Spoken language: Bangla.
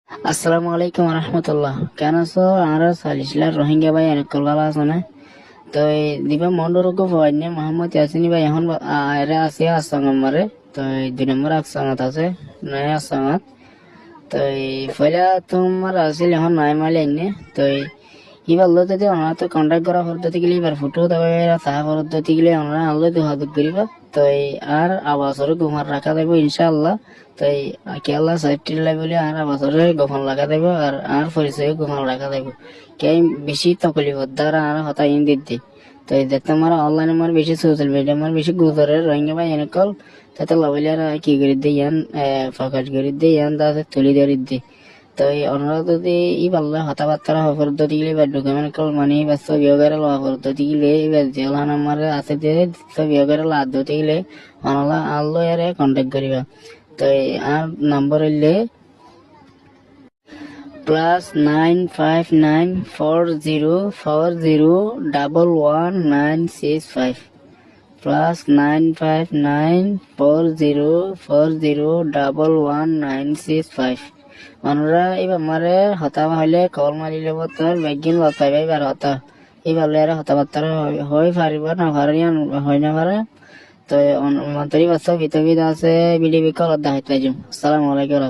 আসসালামু আলাইকুম রহমতুল্লাহ। কেন আছো? আমরা সালিশলা রোহিঙ্গা ভাই অনেক ভালো আছে না? তো এই দিবা মন্ডরক ফয়নে মোহাম্মদ ইয়াসিনী ভাই এখন এরা আছে আসাম আমারে। তো এই 2 নম্বর আকসামাত আছে, নয় আসামাত। তো এই ফয়লা তোমার আসিল এখন নয় মাইল এনে। তো এই বললো যদি আমরা তো কন্ট্যাক্ট করা পদ্ধতি গেলে এবার ফুটো দেবে তাহা পদ্ধতি গেলে আমরা আনলে দুহাদুক করিবা। তো এই আর আবাসরে গুমার রাখা দেবো ইনশাআল্লাহ। তো এই কেলা সেফটি লেভেলে আর আবাসরে গোপন রাখা দেবো আর পরিচয় গোপন রাখা দেবো। কে বেশি তকলিফদার আর হতা ইন দিদি। তো এই দেখতে আমার অনলাইন আমার বেশি সোশ্যাল মিডিয়া আমার বেশি গুজরে রোহিঙ্গা ভাই এনেকল তাতে লবলিয়ার কি করে দিয়ে ইয়ান ফকাশ করে দিয়ে ইয়ান তাতে তুলি ধরে দিয়ে। তো এই অনুরোধ যদি ই পারলে কথাবার্তা পদ্ধতি গিলে বা ডকুমেন্ট কল মানে ব্যস্ত বিয়োগের লওয়া পদ্ধতি গিলে জেলান আমার আছে যে বিয়োগের পদ্ধতি গিলে অনলা আল্লো এরে কন্ট্যাক্ট করিবা। তো আর নম্বর হইলে +95940401196 +95940401196 মানুষরা এবার মারে হতাবা হইলে কল মারি লব তোর ব্যাগিন লতাইবে এবার হতা এবার এরা হতাবার্তা হয়ে পারিব না পারি হয় না পারে। তো মন্তরি বাচ্চা ভিতর আছে বিডি বিকল অধ্যায় আসসালামু আলাইকুম।